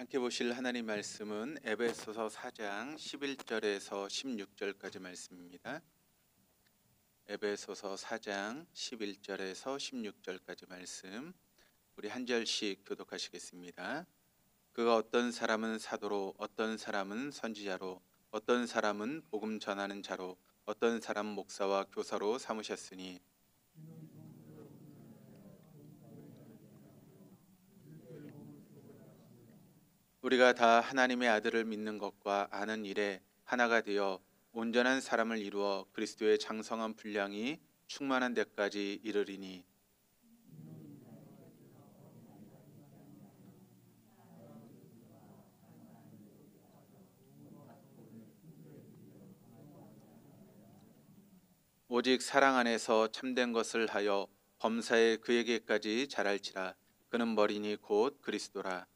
함께 보실 하나님 말씀은 에베소서 4장 11절에서 16절까지 말씀입니다. 에베소서 4장 11절에서 16절까지 말씀, 우리 한 절씩 교독하시겠습니다. 그가 어떤 사람은 사도로, 어떤 사람은 선지자로, 어떤 사람은 복음 전하는 자로, 어떤 사람 목사와 교사로 삼으셨으니 우리가 다 하나님의 아들을 믿는 것과 아는 일에 하나가 되어 온전한 사람을 이루어 그리스도의 장성한 분량이 충만한 데까지 이르리니. 오직 사랑 안에서 참된 것을 하여 범사에 그에게까지 자랄지라. 그는 머리니 곧 그리스도라.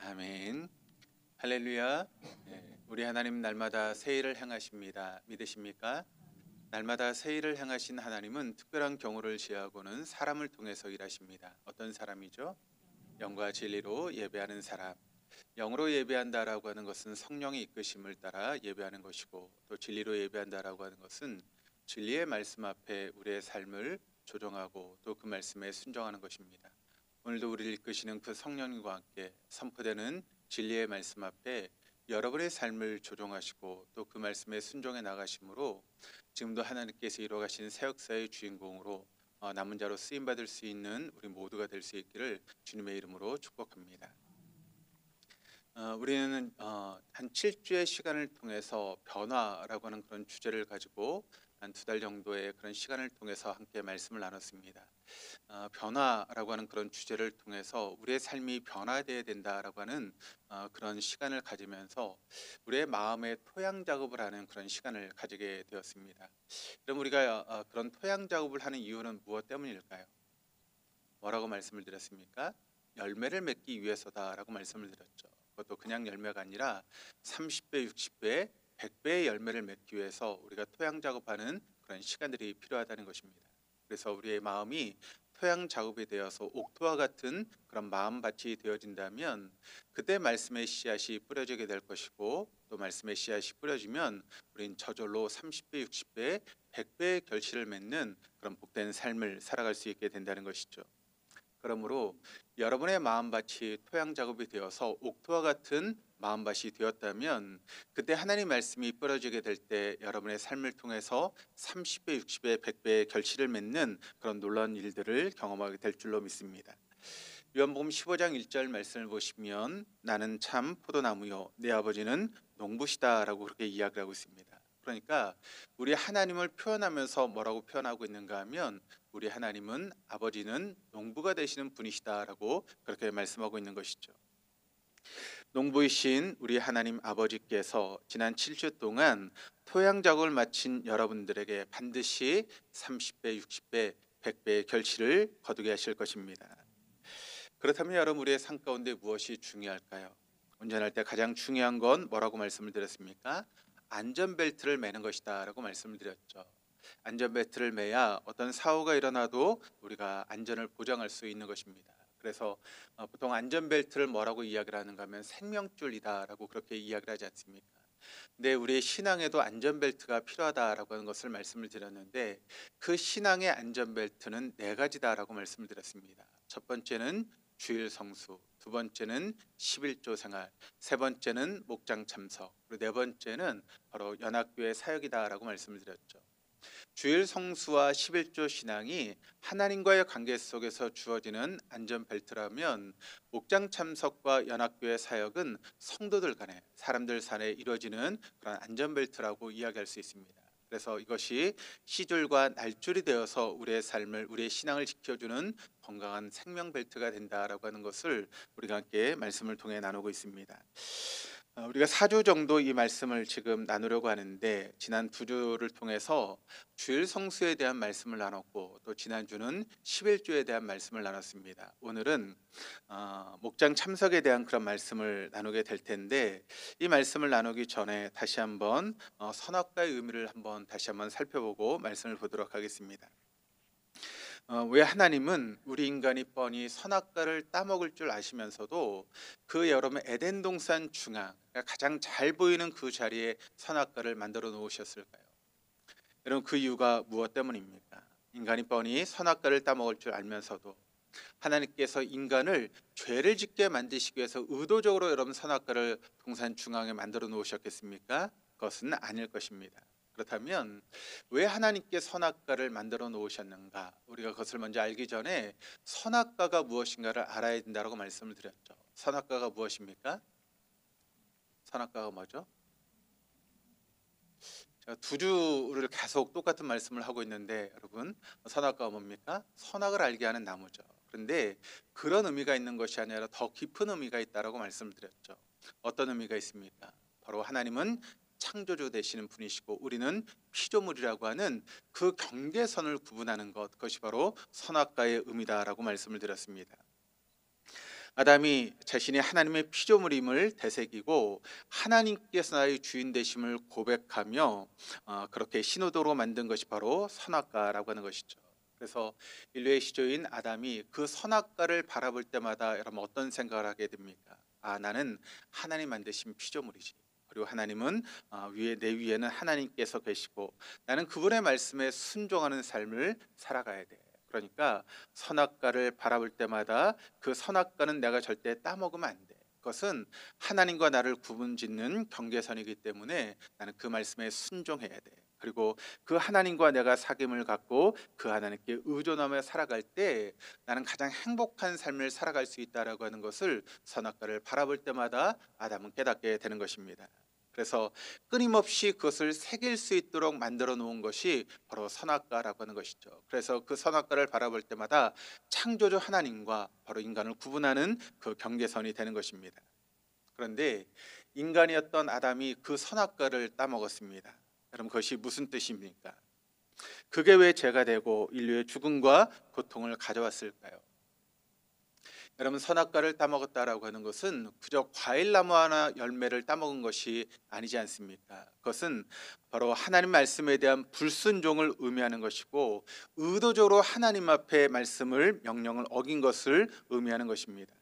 아멘. 할렐루야. 우리 하나님 날마다 새 일을 행하십니다. 믿으십니까? 날마다 새 일을 행하신 하나님은 특별한 경우를 제하고는 사람을 통해서 일하십니다. 어떤 사람이죠? 영과 진리로 예배하는 사람. 영으로 예배한다라고 하는 것은 성령의 이끄심을 따라 예배하는 것이고, 또 진리로 예배한다라고 하는 것은 진리의 말씀 앞에 우리의 삶을 조정하고 또 그 말씀에 순종하는 것입니다. 오늘도 우리를 이끄시는 그 성령님과 함께 선포되는 진리의 말씀 앞에 여러분의 삶을 조정하시고 또 그 말씀에 순종해 나가심으로 지금도 하나님께서 이루어가신 새 역사의 주인공으로 남은 자로 쓰임받을 수 있는 우리 모두가 될 수 있기를 주님의 이름으로 축복합니다. 우리는 한 7주의 시간을 통해서 변화라고 하는 그런 주제를 가지고 한 2달 정도의 그런 시간을 통해서 함께 말씀을 나눴습니다. 변화라고 하는 그런 주제를 통해서 우리의 삶이 변화되어야 된다라고 하는 그런 시간을 가지면서 우리의 마음의 토양 작업을 하는 그런 시간을 가지게 되었습니다. 그럼 우리가 그런 토양 작업을 하는 이유는 무엇 때문일까요? 뭐라고 말씀을 드렸습니까? 열매를 맺기 위해서다라고 말씀을 드렸죠. 그것도 그냥 열매가 아니라 30배, 60배, 100배의 열매를 맺기 위해서 우리가 토양 작업하는 그런 시간들이 필요하다는 것입니다. 그래서 우리의 마음이 토양 작업이 되어서 옥토와 같은 그런 마음밭이 되어진다면 그때 말씀의 씨앗이 뿌려지게 될 것이고, 또 말씀의 씨앗이 뿌려지면 우린 저절로 30배, 60배, 100배의 결실을 맺는 그런 복된 삶을 살아갈 수 있게 된다는 것이죠. 그러므로 여러분의 마음밭이 토양 작업이 되어서 옥토와 같은 마음밭이 되었다면 그때 하나님 말씀이 뿌려지게 될 때 여러분의 삶을 통해서 30배, 60배, 100배의 결실을 맺는 그런 놀라운 일들을 경험하게 될 줄로 믿습니다. 요한복음 15장 1절 말씀을 보시면 나는 참 포도나무요 내 아버지는 농부시다라고 그렇게 이야기를 하고 있습니다. 그러니까 우리 하나님을 표현하면서 뭐라고 표현하고 있는가 하면 우리 하나님은 아버지는 농부가 되시는 분이시다라고 그렇게 말씀하고 있는 것이죠. 농부이신 우리 하나님 아버지께서 지난 7주 동안 토양 작업을 마친 여러분들에게 반드시 30배, 60배, 100배의 결실을 거두게 하실 것입니다. 그렇다면 여러분, 우리의 삶 가운데 무엇이 중요할까요? 운전할 때 가장 중요한 건 뭐라고 말씀을 드렸습니까? 안전벨트를 매는 것이다 라고 말씀을 드렸죠. 안전벨트를 매야 어떤 사고가 일어나도 우리가 안전을 보장할 수 있는 것입니다. 그래서 보통 안전벨트를 뭐라고 이야기를 하는가 하면 생명줄이다 라고 그렇게 이야기를 하지 않습니까? 근데 우리의 신앙에도 안전벨트가 필요하다라고 하는 것을 말씀을 드렸는데, 그 신앙의 안전벨트는 4가지다라고 말씀을 드렸습니다. 첫 번째는 주일 성수, 두 번째는 11조 생활, 세 번째는 목장 참석, 그리고 네 번째는 바로 연합교회 사역이다라고 말씀을 드렸죠. 주일 성수와 11조 신앙이 하나님과의 관계 속에서 주어지는 안전벨트라면, 목장 참석과 연합교회 사역은 성도들 간에, 사람들 사이에 이루어지는 그런 안전벨트라고 이야기할 수 있습니다. 그래서 이것이 시줄과 날줄이 되어서 우리의 삶을, 우리의 신앙을 지켜주는 건강한 생명벨트가 된다라고 하는 것을 우리가 함께 말씀을 통해 나누고 있습니다. 우리가 4주 정도 이 말씀을 지금 나누려고 하는데 지난 2주를 통해서 주일 성수에 대한 말씀을 나눴고 또 지난주는 11조에 대한 말씀을 나눴습니다. 오늘은 목장 참석에 대한 그런 말씀을 나누게 될 텐데 이 말씀을 나누기 전에 다시 한번 선악과의 의미를 한번 다시 한번 살펴보고 말씀을 보도록 하겠습니다. 왜 하나님은 우리 인간이 뻔히 선악과를 따먹을 줄 아시면서도 그 여러분 에덴 동산 중앙, 그러니까 가장 잘 보이는 그 자리에 선악과를 만들어 놓으셨을까요? 여러분 그 이유가 무엇 때문입니까? 인간이 뻔히 선악과를 따먹을 줄 알면서도 하나님께서 인간을 죄를 짓게 만드시기 위해서 의도적으로 여러분 선악과를 동산 중앙에 만들어 놓으셨겠습니까? 그것은 아닐 것입니다. 그렇다면 왜 하나님께 선악과를 만들어 놓으셨는가? 우리가 그것을 먼저 알기 전에 선악과가 무엇인가를 알아야 된다고 말씀을 드렸죠. 선악과가 무엇입니까? 선악과가 뭐죠? 제가 2주를 계속 똑같은 말씀을 하고 있는데 여러분 선악과가 뭡니까? 선악을 알게 하는 나무죠. 그런데 그런 의미가 있는 것이 아니라 더 깊은 의미가 있다라고 말씀을 드렸죠. 어떤 의미가 있습니까? 바로 하나님은 창조주 되시는 분이시고 우리는 피조물이라고 하는 그 경계선을 구분하는 것, 그것이 바로 선악과의 의미다라고 말씀을 드렸습니다. 아담이 자신이 하나님의 피조물임을 되새기고 하나님께서 나의 주인 되심을 고백하며 그렇게 신호도로 만든 것이 바로 선악과라고 하는 것이죠. 그래서 인류의 시조인 아담이 그 선악과를 바라볼 때마다 여러분 어떤 생각을 하게 됩니까? 나는 하나님 만드신 피조물이지. 그리고 하나님은 내 위에는 하나님께서 계시고 나는 그분의 말씀에 순종하는 삶을 살아가야 돼. 그러니까 선악과를 바라볼 때마다 그 선악과는 내가 절대 따먹으면 안 돼. 그것은 하나님과 나를 구분짓는 경계선이기 때문에 나는 그 말씀에 순종해야 돼. 그리고 그 하나님과 내가 사귐을 갖고 그 하나님께 의존하며 살아갈 때 나는 가장 행복한 삶을 살아갈 수 있다라고 하는 것을 선악과를 바라볼 때마다 아담은 깨닫게 되는 것입니다. 그래서 끊임없이 그것을 새길 수 있도록 만들어 놓은 것이 바로 선악과라고 하는 것이죠. 그래서 그 선악과를 바라볼 때마다 창조주 하나님과 바로 인간을 구분하는 그 경계선이 되는 것입니다. 그런데 인간이었던 아담이 그 선악과를 따먹었습니다. 여러분 그것이 무슨 뜻입니까? 그게 왜 죄가 되고 인류의 죽음과 고통을 가져왔을까요? 여러분 선악과를 따먹었다라고 하는 것은 그저 과일나무 하나 열매를 따먹은 것이 아니지 않습니까? 그것은 바로 하나님 말씀에 대한 불순종을 의미하는 것이고 의도적으로 하나님 앞에 말씀을 명령을 어긴 것을 의미하는 것입니다.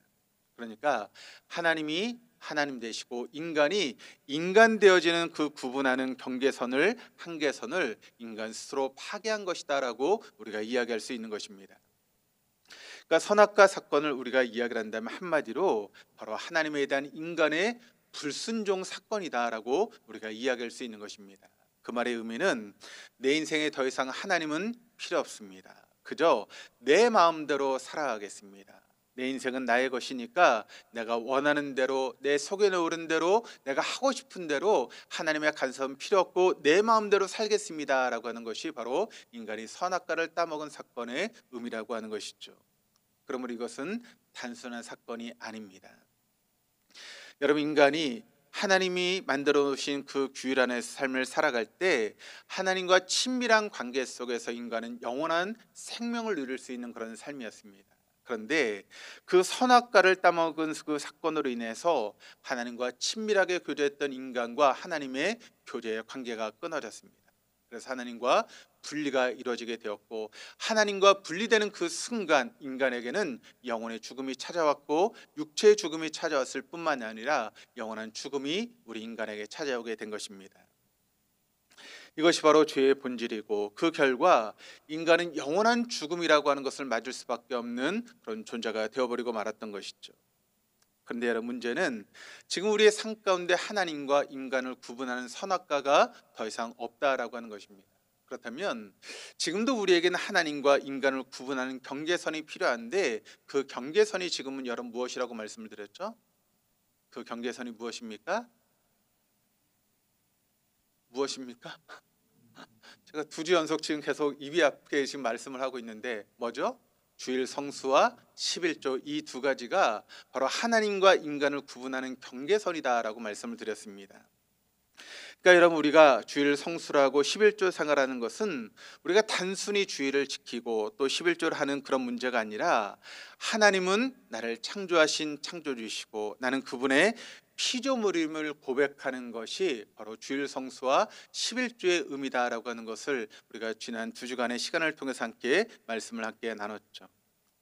그러니까 하나님이 하나님 되시고 인간이 인간 되어지는 그 구분하는 경계선을 한계선을 인간 스스로 파괴한 것이다라고 우리가 이야기할 수 있는 것입니다. 그러니까 선악과 사건을 우리가 이야기를 한다면 한마디로 바로 하나님에 대한 인간의 불순종 사건이다라고 우리가 이야기할 수 있는 것입니다. 그 말의 의미는 내 인생에 더 이상 하나님은 필요 없습니다. 그저 내 마음대로 살아가겠습니다. 내 인생은 나의 것이니까 내가 원하는 대로 내 속에 넣으른 대로 내가 하고 싶은 대로 하나님의 간섭은 필요 없고 내 마음대로 살겠습니다라고 하는 것이 바로 인간이 선악과를 따먹은 사건의 의미라고 하는 것이죠. 그러므로 이것은 단순한 사건이 아닙니다. 여러분 인간이 하나님이 만들어 놓으신 그 규율 안에서 삶을 살아갈 때 하나님과 친밀한 관계 속에서 인간은 영원한 생명을 누릴 수 있는 그런 삶이었습니다. 그런데 그 선악과를 따먹은 그 사건으로 인해서 하나님과 친밀하게 교제했던 인간과 하나님의 교제의 관계가 끊어졌습니다. 그래서 하나님과 분리가 이루어지게 되었고 하나님과 분리되는 그 순간 인간에게는 영혼의 죽음이 찾아왔고 육체의 죽음이 찾아왔을 뿐만 아니라 영원한 죽음이 우리 인간에게 찾아오게 된 것입니다. 이것이 바로 죄의 본질이고 그 결과 인간은 영원한 죽음이라고 하는 것을 맞을 수밖에 없는 그런 존재가 되어버리고 말았던 것이죠. 그런데 여러분 문제는 지금 우리의 삶 가운데 하나님과 인간을 구분하는 선악과가 더 이상 없다라고 하는 것입니다. 그렇다면 지금도 우리에게는 하나님과 인간을 구분하는 경계선이 필요한데 그 경계선이 지금은 여러분 무엇이라고 말씀을 드렸죠? 그 경계선이 무엇입니까? 무엇입니까? 제가 2주 연속 지금 계속 입이 앞에 지금 말씀을 하고 있는데 뭐죠? 주일 성수와 11조 이 두 가지가 바로 하나님과 인간을 구분하는 경계선이다라고 말씀을 드렸습니다. 그러니까 여러분, 우리가 주일 성수라고 11조 생활하는 것은 우리가 단순히 주일을 지키고 또 11조를 하는 그런 문제가 아니라, 하나님은 나를 창조하신 창조주이시고 나는 그분의 피조물임을 고백하는 것이 바로 주일 성수와 11조의 의미다라고 하는 것을 우리가 지난 2주간의 시간을 통해서 함께 말씀을 함께 나눴죠.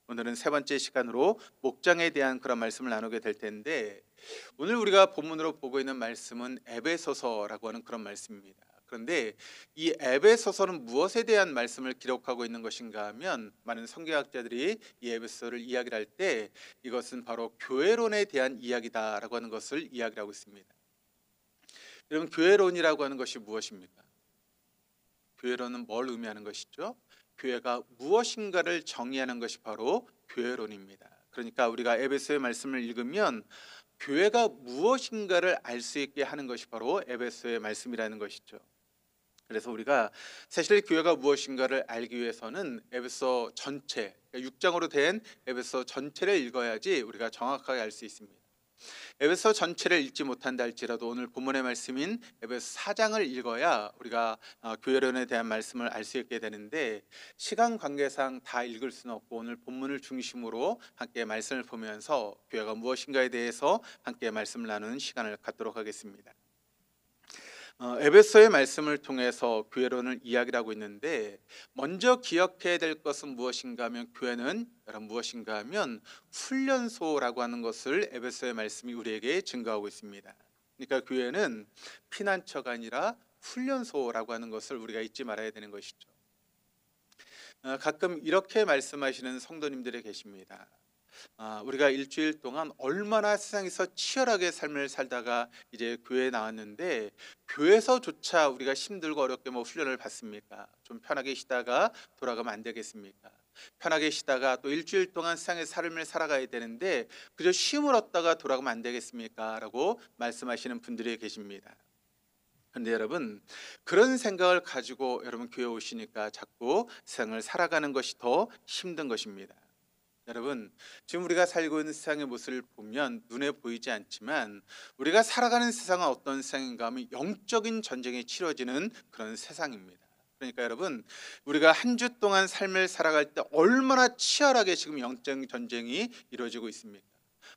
오늘은 세 번째 시간으로 목장에 대한 그런 말씀을 나누게 될 텐데, 오늘 우리가 본문으로 보고 있는 말씀은 에베소서라고 하는 그런 말씀입니다. 그런데 이 에베소서는 무엇에 대한 말씀을 기록하고 있는 것인가 하면, 많은 성경학자들이 이 에베소서를 이야기를 할 때 이것은 바로 교회론에 대한 이야기다라고 하는 것을 이야기를 하고 있습니다. 여러분, 교회론이라고 하는 것이 무엇입니까? 교회론은 뭘 의미하는 것이죠? 교회가 무엇인가를 정의하는 것이 바로 교회론입니다. 그러니까 우리가 에베소의 말씀을 읽으면 교회가 무엇인가를 알 수 있게 하는 것이 바로 에베소의 말씀이라는 것이죠. 그래서 우리가 사실 교회가 무엇인가를 알기 위해서는 에베소 전체, 6장으로 된 에베소 전체를 읽어야지 우리가 정확하게 알 수 있습니다. 에베소 전체를 읽지 못한다 할지라도 오늘 본문의 말씀인 에베소 4장을 읽어야 우리가 교회론에 대한 말씀을 알 수 있게 되는데, 시간 관계상 다 읽을 수는 없고 오늘 본문을 중심으로 함께 말씀을 보면서 교회가 무엇인가에 대해서 함께 말씀을 나누는 시간을 갖도록 하겠습니다. 에베소의 말씀을 통해서 교회론을 이야기를 하고 있는데, 먼저 기억해야 될 것은 무엇인가 하면, 교회는 여러분 무엇인가 하면 훈련소라고 하는 것을 에베소의 말씀이 우리에게 증거하고 있습니다. 그러니까 교회는 피난처가 아니라 훈련소라고 하는 것을 우리가 잊지 말아야 되는 것이죠. 가끔 이렇게 말씀하시는 성도님들이 계십니다. 우리가 일주일 동안 얼마나 세상에서 치열하게 삶을 살다가 이제 교회에 나왔는데, 교회에서조차 우리가 힘들고 어렵게 훈련을 받습니까? 좀 편하게 쉬다가 돌아가면 안 되겠습니까? 편하게 쉬다가 또 일주일 동안 세상의 삶을 살아가야 되는데 그저 쉼을 얻다가 돌아가면 안 되겠습니까? 라고 말씀하시는 분들이 계십니다. 그런데 여러분, 그런 생각을 가지고 여러분 교회 오시니까 자꾸 세상을 살아가는 것이 더 힘든 것입니다. 여러분, 지금 우리가 살고 있는 세상의 모습을 보면 눈에 보이지 않지만, 우리가 살아가는 세상은 어떤 세상인가 하면 영적인 전쟁이 치러지는 그런 세상입니다. 그러니까 여러분, 우리가 한 주 동안 삶을 살아갈 때 얼마나 치열하게 지금 영적 전쟁이 이루어지고 있습니까?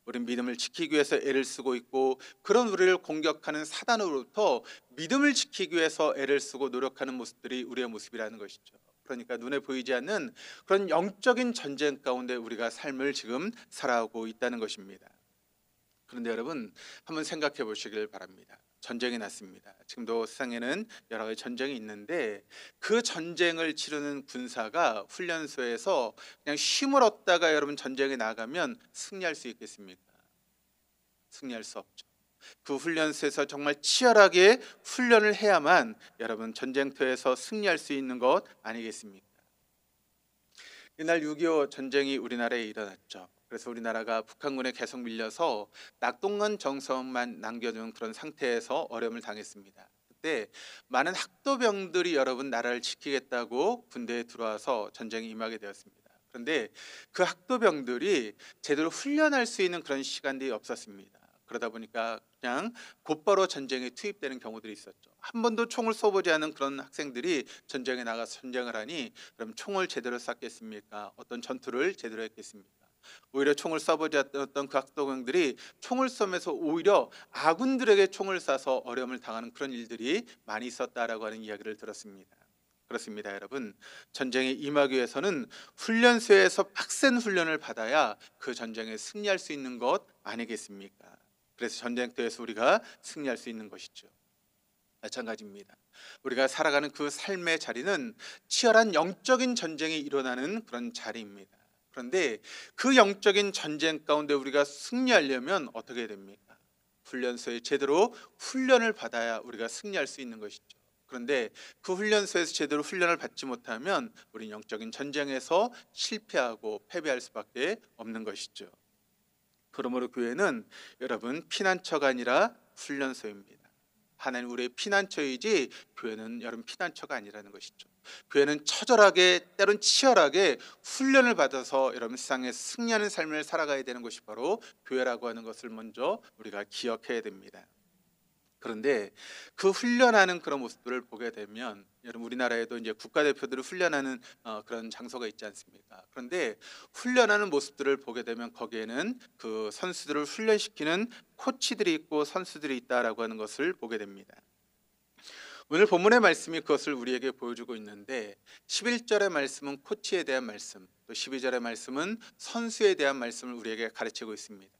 우리는 믿음을 지키기 위해서 애를 쓰고 있고, 그런 우리를 공격하는 사단으로부터 믿음을 지키기 위해서 애를 쓰고 노력하는 모습들이 우리의 모습이라는 것이죠. 그러니까 눈에 보이지 않는 그런 영적인 전쟁 가운데 우리가 삶을 지금 살아가고 있다는 것입니다. 그런데 여러분, 한번 생각해 보시길 바랍니다. 전쟁이 났습니다. 지금도 세상에는 여러 가지 전쟁이 있는데, 그 전쟁을 치르는 군사가 훈련소에서 그냥 쉼을 얻다가 여러분 전쟁에 나가면 승리할 수 있겠습니까? 승리할 수 없죠. 그 훈련소에서 정말 치열하게 훈련을 해야만 여러분 전쟁터에서 승리할 수 있는 것 아니겠습니까? 이날 6.25 전쟁이 우리나라에 일어났죠. 그래서 우리나라가 북한군에 계속 밀려서 낙동강 정선만 남겨둔 그런 상태에서 어려움을 당했습니다. 그때 많은 학도병들이 여러분 나라를 지키겠다고 군대에 들어와서 전쟁에 임하게 되었습니다. 그런데 그 학도병들이 제대로 훈련할 수 있는 그런 시간들이 없었습니다. 그러다 보니까 그냥 곧바로 전쟁에 투입되는 경우들이 있었죠. 한 번도 총을 쏘보지 않은 그런 학생들이 전쟁에 나가서 전쟁을 하니, 그럼 총을 제대로 쐈겠습니까? 어떤 전투를 제대로 했겠습니까? 오히려 총을 쏘보지 않았던 그 학도병들이 총을 쏘면서 오히려 아군들에게 총을 쏴서 어려움을 당하는 그런 일들이 많이 있었다라고 하는 이야기를 들었습니다. 그렇습니다, 여러분. 전쟁에 임하기 위해서는 훈련소에서 빡센 훈련을 받아야 그 전쟁에 승리할 수 있는 것 아니겠습니까? 그래서 전쟁터에서 우리가 승리할 수 있는 것이죠. 마찬가지입니다. 우리가 살아가는 그 삶의 자리는 치열한 영적인 전쟁이 일어나는 그런 자리입니다. 그런데 그 영적인 전쟁 가운데 우리가 승리하려면 어떻게 됩니까? 훈련소에 제대로 훈련을 받아야 우리가 승리할 수 있는 것이죠. 그런데 그 훈련소에서 제대로 훈련을 받지 못하면 우리는 영적인 전쟁에서 실패하고 패배할 수밖에 없는 것이죠. 그러므로 교회는 여러분 피난처가 아니라 훈련소입니다. 하나님 우리의 피난처이지 교회는 여러분 피난처가 아니라는 것이죠. 교회는 처절하게 때론 치열하게 훈련을 받아서 여러분 세상에 승리하는 삶을 살아가야 되는 것이 바로 교회라고 하는 것을 먼저 우리가 기억해야 됩니다. 그런데 그 훈련하는 그런 모습들을 보게 되면 여러분 우리나라에도 이제 국가대표들을 훈련하는 그런 장소가 있지 않습니까? 그런데 훈련하는 모습들을 보게 되면 거기에는 그 선수들을 훈련시키는 코치들이 있고 선수들이 있다라고 하는 것을 보게 됩니다. 오늘 본문의 말씀이 그것을 우리에게 보여주고 있는데 11절의 말씀은 코치에 대한 말씀, 또 12절의 말씀은 선수에 대한 말씀을 우리에게 가르치고 있습니다.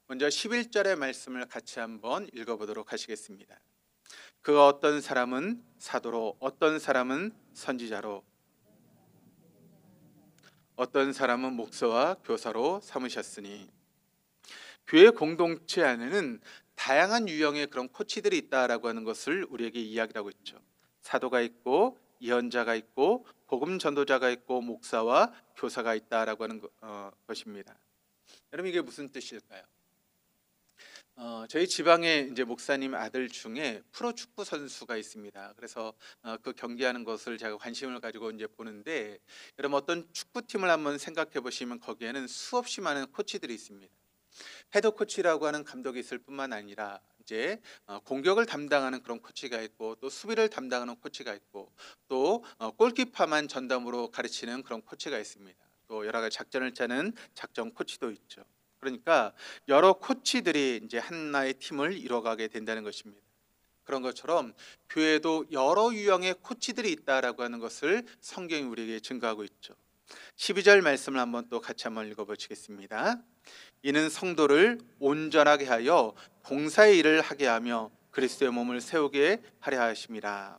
먼저 11절의 말씀을 같이 한번 읽어보도록 하시겠습니다. 그 어떤 사람은 사도로, 어떤 사람은 선지자로, 어떤 사람은 목사와 교사로 삼으셨으니. 교회 공동체 안에는 다양한 유형의 그런 코치들이 있다라고 하는 것을 우리에게 이야기하고 있죠. 사도가 있고 예언자가 있고 복음 전도자가 있고 목사와 교사가 있다라고 하는 것입니다. 여러분 이게 무슨 뜻일까요? 저희 지방에 이제 목사님 아들 중에 프로 축구 선수가 있습니다. 그래서 그 경기하는 것을 제가 관심을 가지고 이제 보는데, 여러분 어떤 축구팀을 한번 생각해 보시면 거기에는 수없이 많은 코치들이 있습니다. 헤드 코치라고 하는 감독이 있을 뿐만 아니라 이제 공격을 담당하는 그런 코치가 있고, 또 수비를 담당하는 코치가 있고, 또 골키퍼만 전담으로 가르치는 그런 코치가 있습니다. 또 여러 가지 작전을 짜는 작전 코치도 있죠. 그러니까 여러 코치들이 이제 하나의 팀을 이뤄가게 된다는 것입니다. 그런 것처럼 교회에도 여러 유형의 코치들이 있다라고 하는 것을 성경이 우리에게 증거하고 있죠. 12절 말씀을 한번 또 같이 한번 읽어보시겠습니다. 이는 성도를 온전하게 하여 봉사의 일을 하게 하며 그리스도의 몸을 세우게 하려 하심이라.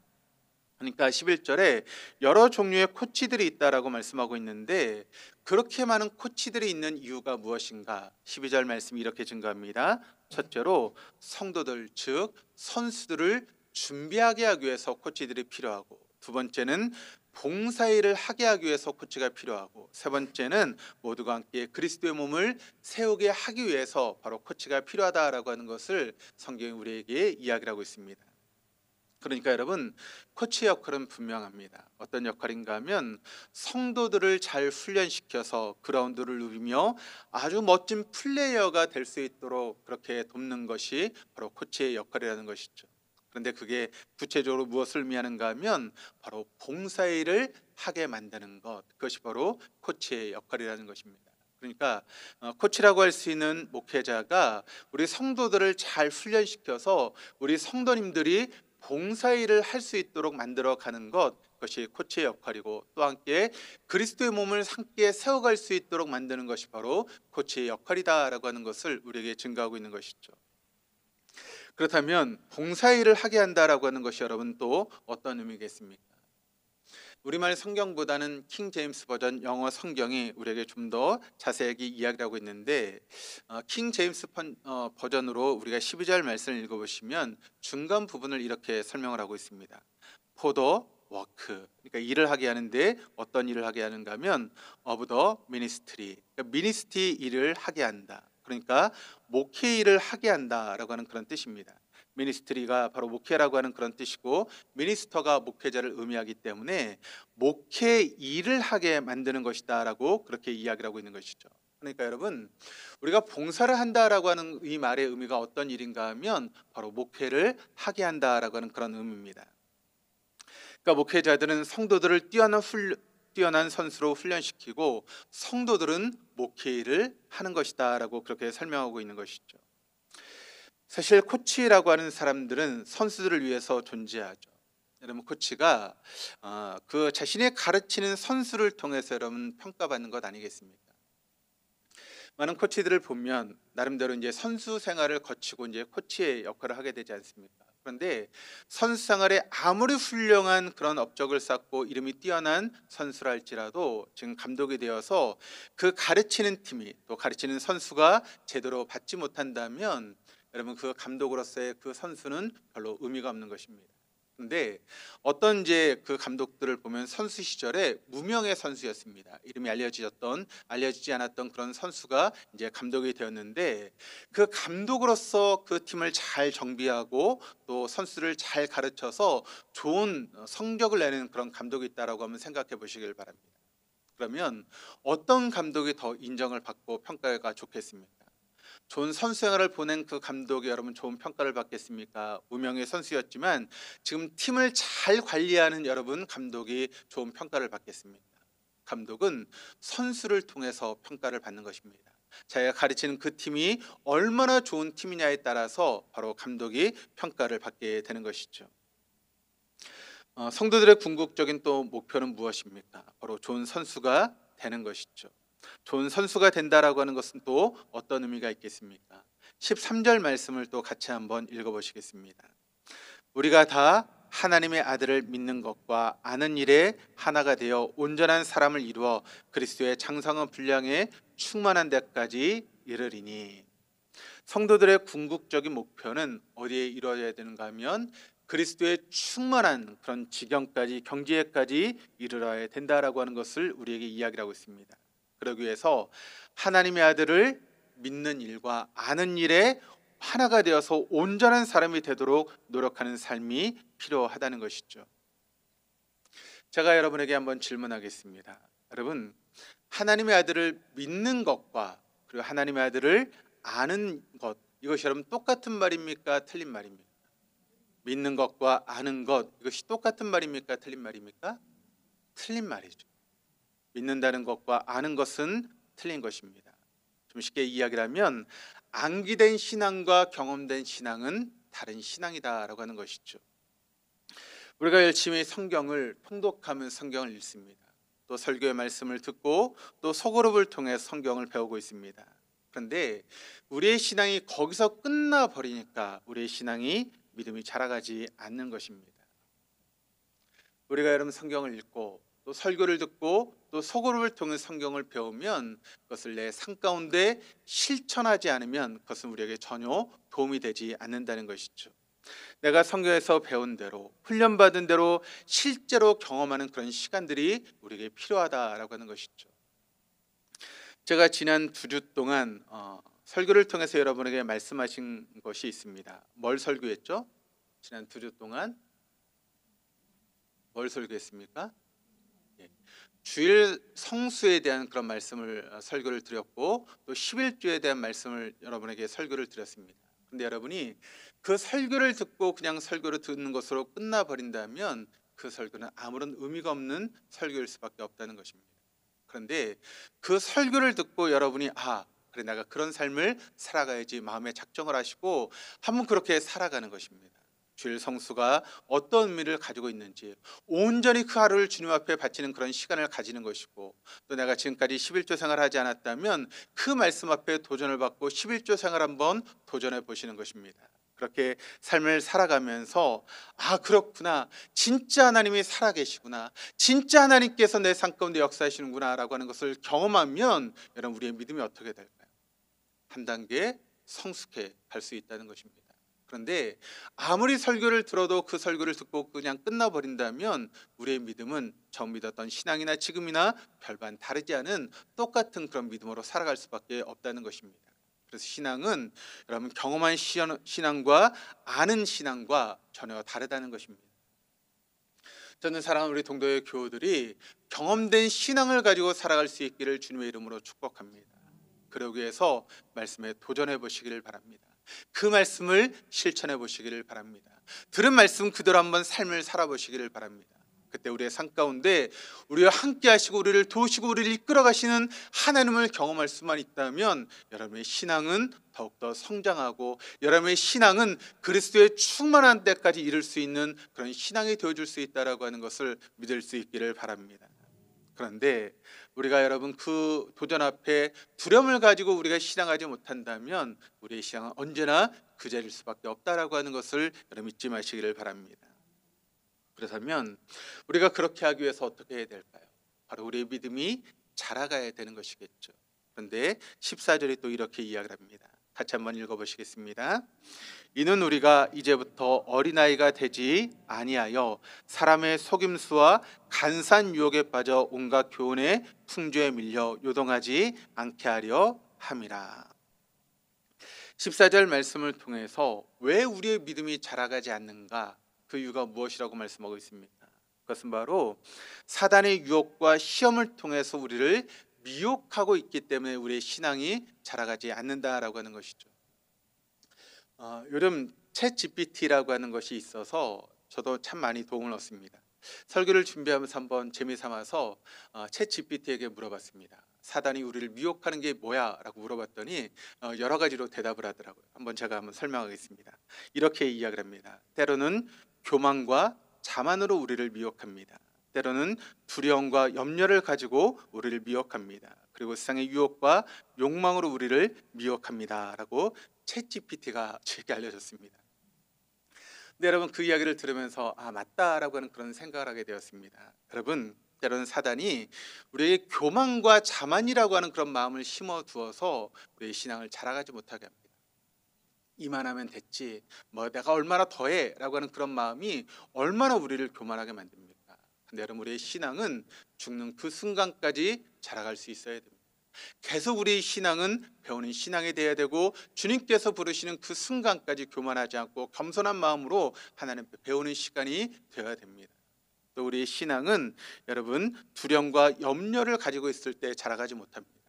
그러니까 11절에 여러 종류의 코치들이 있다라고 말씀하고 있는데, 그렇게 많은 코치들이 있는 이유가 무엇인가? 12절 말씀이 이렇게 증거합니다. 첫째로 성도들 즉 선수들을 준비하게 하기 위해서 코치들이 필요하고, 두 번째는 봉사일을 하게 하기 위해서 코치가 필요하고, 세 번째는 모두가 함께 그리스도의 몸을 세우게 하기 위해서 바로 코치가 필요하다라고 하는 것을 성경이 우리에게 이야기를 하고 있습니다. 그러니까 여러분 코치의 역할은 분명합니다. 어떤 역할인가 하면 성도들을 잘 훈련시켜서 그라운드를 누비며 아주 멋진 플레이어가 될 수 있도록 그렇게 돕는 것이 바로 코치의 역할이라는 것이죠. 그런데 그게 구체적으로 무엇을 의미하는가 하면 바로 봉사일을 하게 만드는 것, 그것이 바로 코치의 역할이라는 것입니다. 그러니까 코치라고 할 수 있는 목회자가 우리 성도들을 잘 훈련시켜서 우리 성도님들이 봉사일을 할 수 있도록 만들어 가는 것, 그것이 코치의 역할이고, 또 함께 그리스도의 몸을 함께 세워갈 수 있도록 만드는 것이 바로 코치의 역할이다라고 하는 것을 우리에게 증거하고 있는 것이죠. 그렇다면 봉사일을 하게 한다라고 하는 것이 여러분 또 어떤 의미겠습니까? 우리말 성경보다는 킹 제임스 버전 영어 성경이 우리에게 좀 더 자세하게 이야기를 하고 있는데, 킹 제임스 버전으로 우리가 12절 말씀을 읽어보시면 중간 부분을 이렇게 설명을 하고 있습니다. For the work, 그러니까 일을 하게 하는데 어떤 일을 하게 하는가 하면 of the ministry, 그러니까 미니스트리 일을 하게 한다. 그러니까 목회 일을 하게 한다라고 하는 그런 뜻입니다. 미니스트리가 바로 목회라고 하는 그런 뜻이고, 미니스터가 목회자를 의미하기 때문에 목회 일을 하게 만드는 것이다라고 그렇게 이야기를 하고 있는 것이죠. 그러니까 여러분 우리가 봉사를 한다라고 하는 이 말의 의미가 어떤 일인가 하면 바로 목회를 하게 한다라고 하는 그런 의미입니다. 그러니까 목회자들은 성도들을 뛰어난 선수로 훈련시키고, 성도들은 목회 일을 하는 것이다라고 그렇게 설명하고 있는 것이죠. 사실 코치라고 하는 사람들은 선수들을 위해서 존재하죠. 여러분 코치가 그 자신의 가르치는 선수를 통해서 여러분 평가받는 것 아니겠습니까? 많은 코치들을 보면 나름대로 이제 선수 생활을 거치고 이제 코치의 역할을 하게 되지 않습니까? 그런데 선수 생활에 아무리 훌륭한 그런 업적을 쌓고 이름이 뛰어난 선수라 할지라도 지금 감독이 되어서 그 가르치는 팀이, 또 가르치는 선수가 제대로 받지 못한다면 여러분 그 감독으로서의 그 선수는 별로 의미가 없는 것입니다. 근데 어떤 이제 그 감독들을 보면 선수 시절에 무명의 선수였습니다. 이름이 알려지지 않았던 그런 선수가 이제 감독이 되었는데, 그 감독으로서 그 팀을 잘 정비하고 또 선수를 잘 가르쳐서 좋은 성적을 내는 그런 감독이 있다라고 한번 생각해 보시길 바랍니다. 그러면 어떤 감독이 더 인정을 받고 평가가 좋겠습니까? 좋은 선수 생활을 보낸 그 감독이 여러분 좋은 평가를 받겠습니까? 무명의 선수였지만 지금 팀을 잘 관리하는 여러분 감독이 좋은 평가를 받겠습니까? 감독은 선수를 통해서 평가를 받는 것입니다. 자기가 가르치는 그 팀이 얼마나 좋은 팀이냐에 따라서 바로 감독이 평가를 받게 되는 것이죠. 성도들의 궁극적인 또 목표는 무엇입니까? 바로 좋은 선수가 되는 것이죠. 좋은 선수가 된다라고 하는 것은 또 어떤 의미가 있겠습니까? 13절 말씀을 또 같이 한번 읽어보시겠습니다. 우리가 다 하나님의 아들을 믿는 것과 아는 일에 하나가 되어 온전한 사람을 이루어 그리스도의 장성한 분량에 충만한 데까지 이르리니. 성도들의 궁극적인 목표는 어디에 이루어져야 되는가 하면 그리스도의 충만한 그런 지경까지, 경지에까지 이르러야 된다라고 하는 것을 우리에게 이야기를 하고 있습니다. 그러기 위해서 하나님의 아들을 믿는 일과 아는 일에 하나가 되어서 온전한 사람이 되도록 노력하는 삶이 필요하다는 것이죠. 제가 여러분에게 한번 질문하겠습니다. 여러분, 하나님의 아들을 믿는 것과 그리고 하나님의 아들을 아는 것, 이것이 여러분 똑같은 말입니까? 틀린 말입니까? 믿는 것과 아는 것, 이것이 똑같은 말입니까? 틀린 말입니까? 틀린 말이죠. 믿는다는 것과 아는 것은 틀린 것입니다. 좀 쉽게 이야기를 하면 암기된 신앙과 경험된 신앙은 다른 신앙이다라고 하는 것이죠. 우리가 열심히 성경을 통독하면 성경을 읽습니다. 또 설교의 말씀을 듣고 또 소그룹을 통해 성경을 배우고 있습니다. 그런데 우리의 신앙이 거기서 끝나버리니까 우리의 신앙이 믿음이 자라가지 않는 것입니다. 우리가 여러분 성경을 읽고 또 설교를 듣고 또 소그룹을 통해 성경을 배우면 그것을 내 삶 가운데 실천하지 않으면 그것은 우리에게 전혀 도움이 되지 않는다는 것이죠. 내가 성경에서 배운 대로 훈련받은 대로 실제로 경험하는 그런 시간들이 우리에게 필요하다라고 하는 것이죠. 제가 지난 2주 동안 설교를 통해서 여러분에게 말씀하신 것이 있습니다. 뭘 설교했죠? 지난 2주 동안 뭘 설교했습니까? 주일 성수에 대한 그런 말씀을 설교를 드렸고 또 11주에 대한 말씀을 여러분에게 설교를 드렸습니다. 그런데 여러분이 그 설교를 듣고 그냥 설교를 듣는 것으로 끝나버린다면 그 설교는 아무런 의미가 없는 설교일 수밖에 없다는 것입니다. 그런데 그 설교를 듣고 여러분이 그래 내가 그런 삶을 살아가야지 마음에 작정을 하시고 한번 그렇게 살아가는 것입니다. 주일 성수가 어떤 의미를 가지고 있는지 온전히 그 하루를 주님 앞에 바치는 그런 시간을 가지는 것이고, 또 내가 지금까지 11조 생활을 하지 않았다면 그 말씀 앞에 도전을 받고 11조 생활 한번 도전해 보시는 것입니다. 그렇게 삶을 살아가면서 그렇구나, 진짜 하나님이 살아계시구나, 진짜 하나님께서 내 삶 가운데 역사하시는구나 라고 하는 것을 경험하면 여러분 우리의 믿음이 어떻게 될까요? 한 단계 성숙해 갈 수 있다는 것입니다. 그런데 아무리 설교를 들어도 그 설교를 듣고 그냥 끝나버린다면 우리의 믿음은 처음 믿었던 신앙이나 지금이나 별반 다르지 않은 똑같은 그런 믿음으로 살아갈 수밖에 없다는 것입니다. 그래서 신앙은 여러분 경험한 신앙과 아는 신앙과 전혀 다르다는 것입니다. 저는 사랑하는 우리 동도의 교우들이 경험된 신앙을 가지고 살아갈 수 있기를 주님의 이름으로 축복합니다. 그러기 위해서 말씀에 도전해 보시기를 바랍니다. 그 말씀을 실천해 보시기를 바랍니다. 들은 말씀 그대로 한번 삶을 살아보시기를 바랍니다. 그때 우리의 삶 가운데 우리와 함께 하시고 우리를 도우시고 우리를 이끌어 가시는 하나님을 경험할 수만 있다면 여러분의 신앙은 더욱더 성장하고 여러분의 신앙은 그리스도의 충만한 때까지 이룰 수 있는 그런 신앙이 되어줄 수 있다라고 하는 것을 믿을 수 있기를 바랍니다. 그런데 우리가 여러분 그 도전 앞에 두려움을 가지고 우리가 신앙하지 못한다면 우리의 신앙은 언제나 그 자리일 수밖에 없다라고 하는 것을 여러분 잊지 마시기를 바랍니다. 그렇다면 우리가 그렇게 하기 위해서 어떻게 해야 될까요? 바로 우리의 믿음이 자라가야 되는 것이겠죠. 그런데 14절에 또 이렇게 이야기를 합니다. 같이 한번 읽어보시겠습니다. 이는 우리가 이제부터 어린아이가 되지 아니하여 사람의 속임수와 간산 유혹에 빠져 온갖 교훈의 풍조에 밀려 요동하지 않게 하려 함이라. 14절 말씀을 통해서 왜 우리의 믿음이 자라가지 않는가, 그 이유가 무엇이라고 말씀하고 있습니까? 그것은 바로 사단의 유혹과 시험을 통해서 우리를 미혹하고 있기 때문에 우리의 신앙이 자라가지 않는다라고 하는 것이죠. 요즘 챗 GPT라고 하는 것이 있어서 저도 참 많이 도움을 얻습니다. 설교를 준비하면서 한번 재미삼아서 챗 GPT에게 물어봤습니다. 사단이 우리를 미혹하는 게 뭐야? 라고 물어봤더니 여러 가지로 대답을 하더라고요. 제가 한번 설명하겠습니다. 이렇게 이야기를 합니다. 때로는 교만과 자만으로 우리를 미혹합니다. 때로는 두려움과 염려를 가지고 우리를 미혹합니다. 그리고 세상의 유혹과 욕망으로 우리를 미혹합니다 라고 챗 GPT가 저에게 알려줬습니다. 근데 여러분, 그 이야기를 들으면서 맞다라고 하는 그런 생각을 하게 되었습니다. 여러분, 때로는 사단이 우리에게 교만과 자만이라고 하는 그런 마음을 심어두어서 우리의 신앙을 자라가지 못하게 합니다. 이만하면 됐지, 내가 얼마나 더해 라고 하는 그런 마음이 얼마나 우리를 교만하게 만듭니까? 근데 여러분, 우리의 신앙은 죽는 그 순간까지 자라갈 수 있어야 됩니다. 계속 우리의 신앙은 배우는 신앙이 되어야 되고, 주님께서 부르시는 그 순간까지 교만하지 않고 겸손한 마음으로 하나님 배우는 시간이 되어야 됩니다. 또 우리의 신앙은 여러분, 두려움과 염려를 가지고 있을 때 자라가지 못합니다.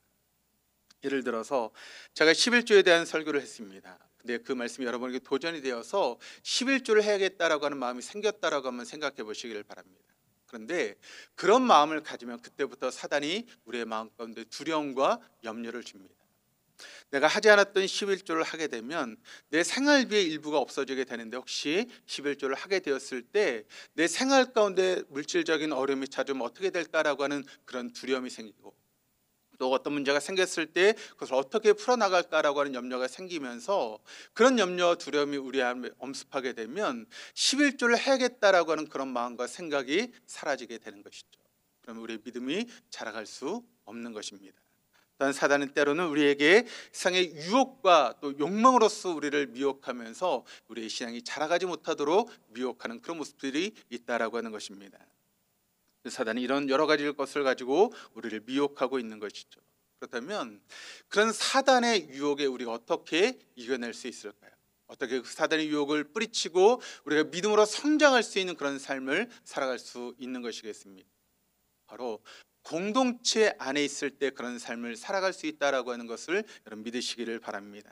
예를 들어서 제가 11조에 대한 설교를 했습니다. 근데 그 말씀이 여러분에게 도전이 되어서 11조를 해야겠다라고 하는 마음이 생겼다라고 한번 생각해 보시기를 바랍니다. 그런데 그런 마음을 가지면 그때부터 사단이 우리의 마음 가운데 두려움과 염려를 줍니다. 내가 하지 않았던 11조를 하게 되면 내 생활비의 일부가 없어지게 되는데, 혹시 11조를 하게 되었을 때 내 생활 가운데 물질적인 어려움이 찾으면 어떻게 될까라고 하는 그런 두려움이 생기고, 또 어떤 문제가 생겼을 때 그것을 어떻게 풀어나갈까라고 하는 염려가 생기면서, 그런 염려와 두려움이 우리 안에 엄습하게 되면 11조를 해야겠다라고 하는 그런 마음과 생각이 사라지게 되는 것이죠. 그러면 우리의 믿음이 자라갈 수 없는 것입니다. 또한 사단은 때로는 우리에게 세상의 유혹과 또 욕망으로서 우리를 미혹하면서 우리의 신앙이 자라가지 못하도록 미혹하는 그런 모습들이 있다라고 하는 것입니다. 사단이 이런 여러 가지 것을 가지고 우리를 미혹하고 있는 것이죠. 그렇다면 그런 사단의 유혹에 우리가 어떻게 이겨낼 수 있을까요? 어떻게 그 사단의 유혹을 뿌리치고 우리가 믿음으로 성장할 수 있는 그런 삶을 살아갈 수 있는 것이겠습니까? 바로 공동체 안에 있을 때 그런 삶을 살아갈 수 있다라고 하는 것을 여러분 믿으시기를 바랍니다.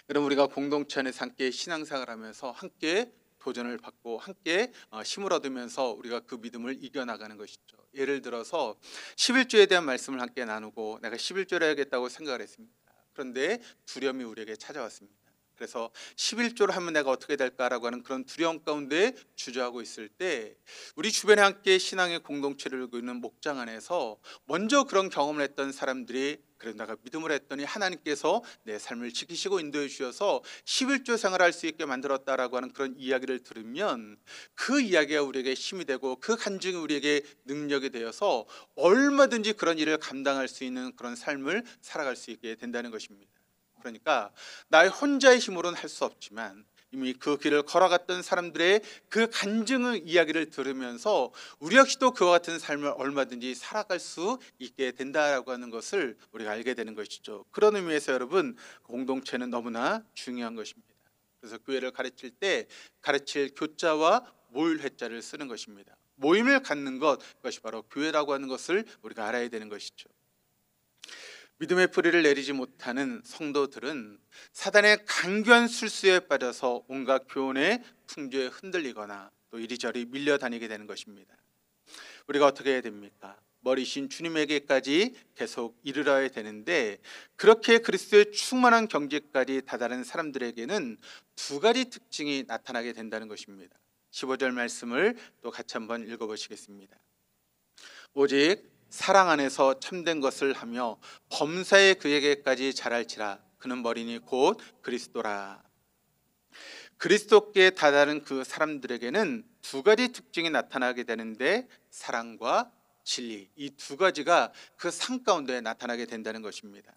여러분, 우리가 공동체 안에서 함께 신앙생활을 하면서 함께 도전을 받고 함께 힘을 얻으면서 우리가 그 믿음을 이겨나가는 것이죠. 예를 들어서 11조에 대한 말씀을 함께 나누고 내가 11조를 해야겠다고 생각을 했습니다. 그런데 두려움이 우리에게 찾아왔습니다. 그래서 11조를 하면 내가 어떻게 될까라고 하는 그런 두려움 가운데 주저하고 있을 때, 우리 주변에 함께 신앙의 공동체를 이루고 있는 목장 안에서 먼저 그런 경험을 했던 사람들이, 그래 내가 믿음을 했더니 하나님께서 내 삶을 지키시고 인도해 주셔서 11조 생활할 수 있게 만들었다라고 하는 그런 이야기를 들으면, 그 이야기가 우리에게 힘이 되고 그 간증이 우리에게 능력이 되어서 얼마든지 그런 일을 감당할 수 있는 그런 삶을 살아갈 수 있게 된다는 것입니다. 그러니까 나의 혼자의 힘으로는 할 수 없지만 이미 그 길을 걸어갔던 사람들의 그 간증의 이야기를 들으면서 우리 역시도 그와 같은 삶을 얼마든지 살아갈 수 있게 된다라고 하는 것을 우리가 알게 되는 것이죠. 그런 의미에서 여러분, 공동체는 너무나 중요한 것입니다. 그래서 교회를 가르칠 때 가르칠 교자와 모일 회자를 쓰는 것입니다. 모임을 갖는 것, 그것이 바로 교회라고 하는 것을 우리가 알아야 되는 것이죠. 믿음의 뿌리를 내리지 못하는 성도들은 사단의 강교한 술수에 빠져서 온갖 교훈의 풍조에 흔들리거나 또 이리저리 밀려다니게 되는 것입니다. 우리가 어떻게 해야 됩니까? 머리신 주님에게까지 계속 이르러야 되는데, 그렇게 그리스도의 충만한 경지까지 다다른 사람들에게는 두 가지 특징이 나타나게 된다는 것입니다. 15절 말씀을 또 같이 한번 읽어보시겠습니다. 오직 사랑 안에서 참된 것을 하며 범사에 그에게까지 자랄지라. 그는 머리니 곧 그리스도라. 그리스도께 다다른 그 사람들에게는 두 가지 특징이 나타나게 되는데, 사랑과 진리, 이 두 가지가 그 상 가운데 나타나게 된다는 것입니다.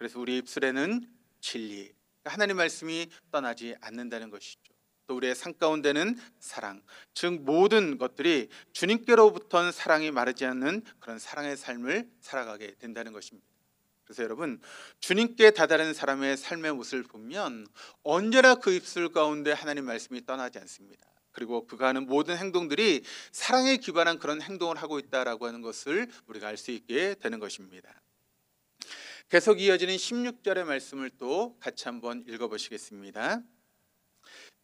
그래서 우리 입술에는 진리, 하나님 말씀이 떠나지 않는다는 것이죠. 또 우리의 삶 가운데는 사랑, 즉 모든 것들이 주님께로부터는 사랑이 마르지 않는 그런 사랑의 삶을 살아가게 된다는 것입니다. 그래서 여러분, 주님께 다다른 사람의 삶의 모습을 보면 언제나 그 입술 가운데 하나님 말씀이 떠나지 않습니다. 그리고 그가 하는 모든 행동들이 사랑에 기반한 그런 행동을 하고 있다라고 하는 것을 우리가 알 수 있게 되는 것입니다. 계속 이어지는 16절의 말씀을 또 같이 한번 읽어보시겠습니다.